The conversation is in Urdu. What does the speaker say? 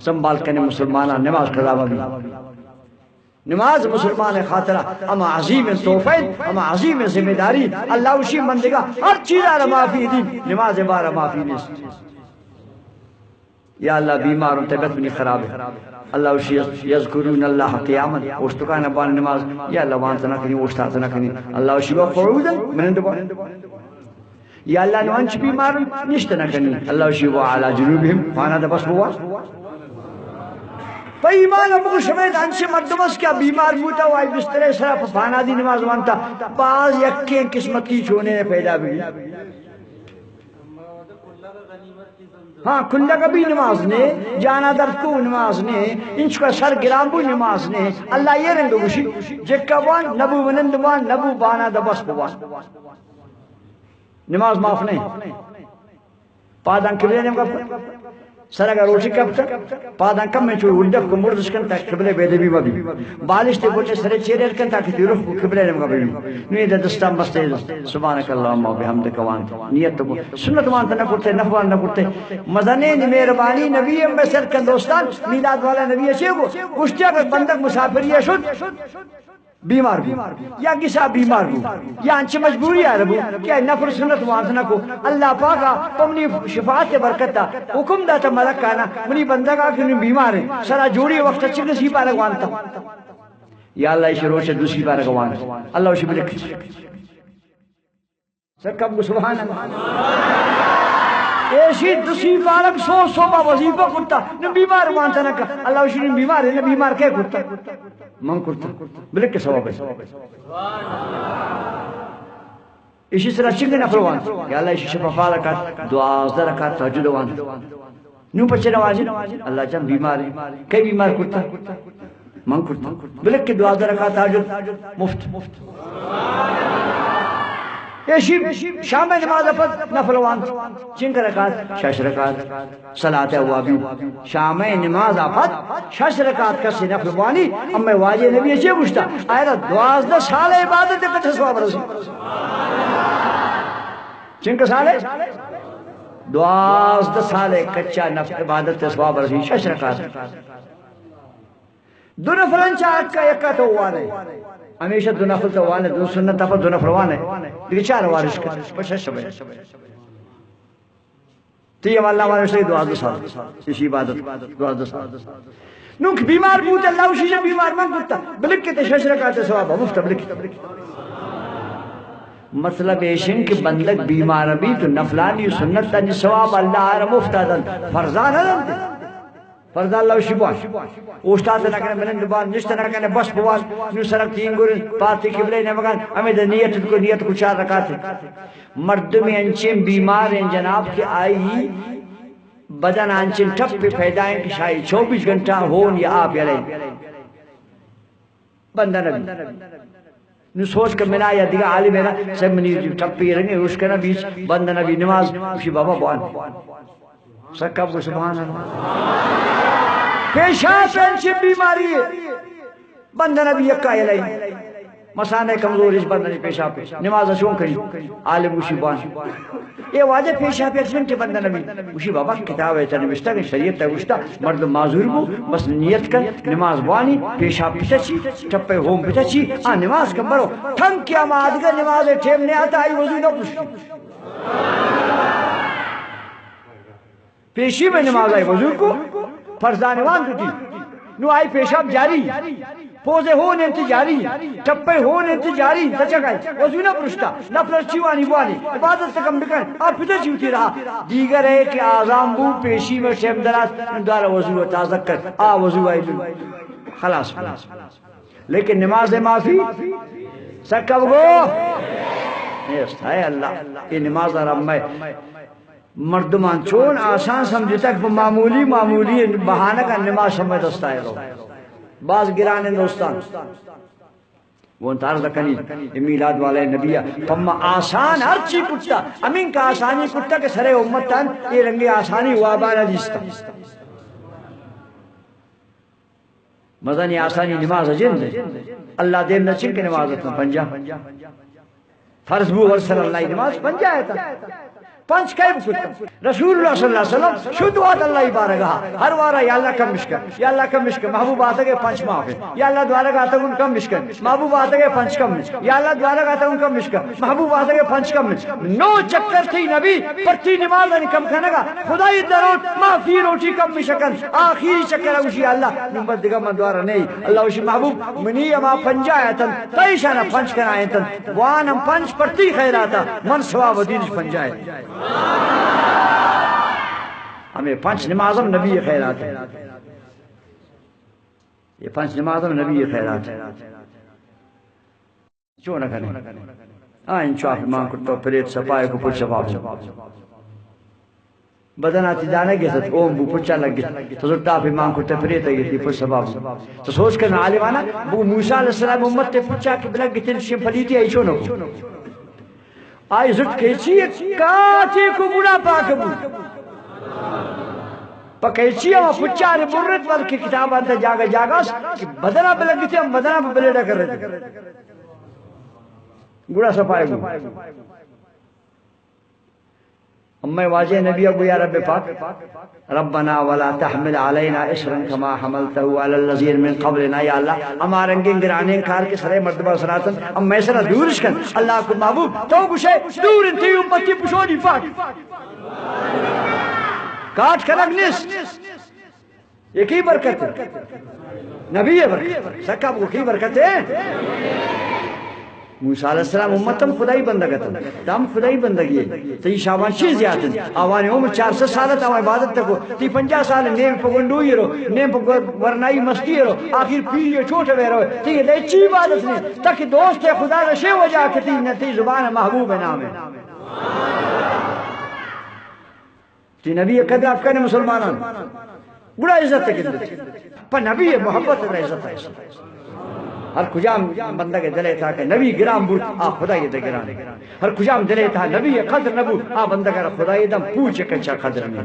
سنبھال کرنے مسلمانہ نماز قضا بھی نماز مسلمان خاطرہ اما عظیم توفید اما عظیم ذمہ داری اللہ اسی مندگا ہر چیز آرہ معافی دی نماز بارہ معافی نیست یا اللہ بیمار ہوں طبیعت بنی خراب ہے اللہ اسی یذکرون اللہ قیامت اوشتکان بان نماز یا اللہ وانتا نہ کنی اوشتاتا نہ کنی اللہ اسی وقعودا منند بان یا اللہ نوانچ بیمار نشتا نہ کنی اللہ اسی وعلا جنوبہم فانا دا بس بوا پا ایمان ابو شمید انچے مردمس کیا بیمار بوتا ہوا بسترے سرا فانا دی نماز وانتا بعض یکیں قسمت کی چونے پیدا بھی ہاں کلہ کا بھی نماز نے جانا درد کو نماز نے انچ کا سر گرام بھی نماز نے اللہ یہ رنگ گوشی جکا وان نبو ونند وان نبو بانا دبس بوان نماز معاف نہیں پادان کبلے نمگا سرگا روشی کبتا پادان کم میں چوئی اڑدف کو مردش کن تاک قبلے بیدے بھی وبی بالش تے بولتے سرے چیرے کن تاک تی روح کو قبلے نمگا بھی نوی دا دستان بستے سبحانک اللہم و بحمدک وانتا نیت تو سنت وانتا نہ کرتے نفوان نہ کرتے مزنے مہربانی نبی میں سر کن دوستان میلاد والا نبی اچھے کو کشتیا کہ بندک مسافر یہ شد بیمار بھی یا کسا بیمار بھی یا انچہ مجبوری ہے ربو کیا نفر سنت وانتنا کو اللہ پاکا پمنی شفاعت برکتا حکم داتا ملکانا منی بندگا کنی بیمار ہے سرا جوڑی وقت اچھے کسی بارک وانتا یا اللہ اسے روشہ دوسری بارک وانتا اللہ اسے بلک سرکب سبحان اللہ ایسی دوسری بارک سو صوبہ وظیفہ کرتا نہ بیمار وانتا نہ کہا اللہ اسے بیمار ہے نہ بیمار کیا کرتا من کرتا بلک کے ثواب ہے اسی طرح چنگے نفر وانتا کہ اللہ اسی شفا رکھات دعا رکھات تحجد وانتا نو پچھے نوازی اللہ جان بیمار ہے کئی بیمار کرتا من کرتا بلک کے دعا رکھات تحجد مفت شام نماز پد نفل وانتا چنک رکات شش رکات صلاة اوابی شام نماز پد شش رکات کسی نفل وانی امی واجہ نبی اچھے گوشتا آئیرہ 12 سال عبادت کچھ سواب رسی چنک سالے 12 سال کچھا نفل عبادت سواب رسی شش رکات دو نفلن چاہت کا یکا تو وانے ہمیشہ دو نفل تو وانے دو سنت تفل دو نفل وانے لیکن چار وارش کر بشش شبہ تیم اللہ وارش لئے 12 سال اسی عبادت 12 سال نوک بیمار بوت اللہ اسی سے بیمار من کرتا بلکتے شش رکاتے ثواب مفت بلکتے مطلب ایشن کہ بندک بیمار بھی تو نفلانی سنت تنی ثواب اللہ آرہ مفت آدھن فرزان آدھن فرض اللہ شبان اوشتات نہ کرنے ملند بان نشت نہ کرنے بس بوان نیو سرک تین گرن پاتی قبلے نے مگان ہمیں دا نیت کو 4 رکاتے مرد میں انچیں بیمار ہیں جناب کہ آئی بدن انچیں ٹپ پہ پیدائیں کہ شاید 24 گھنٹہ ہون یا آپ یا لیں بندہ نبی نو سوچ کر منا یا دیگا عالم ہے نا سب منی ٹپ پہ رنگے اس کے نا بیچ بندہ نبی نماز اسی بابا بوان سکب کو سبحان اللہ پیشاب پینچی بیماری ہے بندہ نبی یکا یلائی مسانے کمزور اس بندہ نبی پیشاب پینچی نماز اشون کری عالم اسی بان یہ واجہ پیشاب پینچی کے بندہ نبی اسی بابا کتاب ہے تنبشتا کہ شریعت تاوشتا مرد معذور بو بس نیت کر نماز بانی پیشاب پیچی ٹپے ہوم پیچی نماز کم برو تھنگ کیا مادگر نماز ٹھیم نے آتا آئی وضو نہ پوچھتی پیشی میں نماز آئی وضو کو فرزانوان تو تھی نو آئی پیشاب جاری پوزے ہون انتی جاری ٹپے ہون انتی جاری تچکائی وضو نہ پرشتا نفلر چیوانی بوانی عبادت تکم بکن آپ پتہ چیوتی رہا دیگر ہے کہ آزام بو پیشی میں شیم دراز دارا وضو تازہ کر وضو آئی دو خلاص لیکن نماز معافی سکب گو اے اللہ یہ نماز رب میں مردمان چون آسان سمجھتا کہ معمولی بہانہ کا نماز سمجھ دستا ہے لوگ بعض گرانے دوستان وہ انتار دکنی میلاد والے نبیہ فما آسان ہر چی کٹتا امین کا آسانی کٹتا کہ سرے امتان یہ رنگی آسانی وابانا دیستا مزانی آسانی نماز جن اللہ دیر نچن کے نماز اتنا پنجا فرض بو ورسل اللہ نماز پنجا ہے تا پنچ کئی بکتم رسول اللہ صلی اللہ علیہ وسلم شدوات اللہ بارگاہ ہر وارا یا اللہ کم مشکن یا اللہ کم مشکن محبوب آتا گئے پنچ معاف ہے یا اللہ دوارا گاتا ان کم مشکن محبوب آتا گئے پنچ کم یا اللہ دوارا گاتا ان کم مشکن محبوب آتا گئے پنچ کم نو چکر تھی نبی پرتی نماز کم کھنگا خدای درود معافی روٹی کم مشکن آخری چکر اوشی اللہ نمبر دیگا من دوارا نہیں اللہ اوشی محبوب منی اما پنجا آیتن تیشانا پنچ کن آیتن وانم پنچ پرتی خیراتا من سواب دینش پنجا ہے ہمیں پنچ نمازم نبی خیرات ہے یہ پنچ نمازم نبی خیرات ہے چون نہ کریں آئین چواف مان کرتا پریت سپائے کو پچھ شفاف بدن آتی دانے گے ست اوم بو پچھا لگ گئے تو زٹا پی مان کرتا پریت آگئی تھی پچھ شفاف تو سوچ کرنا عالمانا وہ موسیٰ علیہ السلام امت تے پچھا کہ بلگ گئی تھی شم پلیتی آئی چونو آئی زٹ کہچی کاتی کو بڑا پاکبو پا کہچی ہم پچھا برت بلکہ کتاب آتا جاگا جاگا کہ بدنہ بلگی تھی ہم بدنہ پہ بلیڈا کر رہے تھے گڑا صفائے گو امی واجہ نبی ابو یا رب پاک ربنا ولا تحمل علینا اسرن کما حملتہو علی اللذین من قبلنا یا اللہ اما رنگیں گرانے کار کے سرے مردبہ سراتن ام میں سرہ دورش کن اللہ کو محبوب تو گوشے دور انتی امتی پشونی پاک کاٹ کرک نیس یہ کی برکت ہے نبی برکت سکا وہ کی برکت ہے موسیٰ علیہ السلام امتم خدای بندگتن تم خدای بندگی ہے تو یہ شاوان چیز یاتن آوانی عمر 400 سالت آوان عبادت تکو تی 50 سال نیم پا گنڈوئی رو نیم پا ورنائی مستی رو آخر پیری چھوٹے بے رو تی یہ چی عبادت نہیں تاکہ دوست خدا رشے وجہ کتی نتی زبان محبوب نام ہے تی نبی قدر آپ کہنے مسلمانان بڑا عزت ہے پر نبی محبت ہے عزت ہے ہر کجام بندہ کے دلے تھا کہ نبی گرام بود آ خدا یہ دے گرانے ہر کجام دلے تھا نبی قدر نبو آ بندہ کا خدا یہ دم پوچھ کچھا قدر میں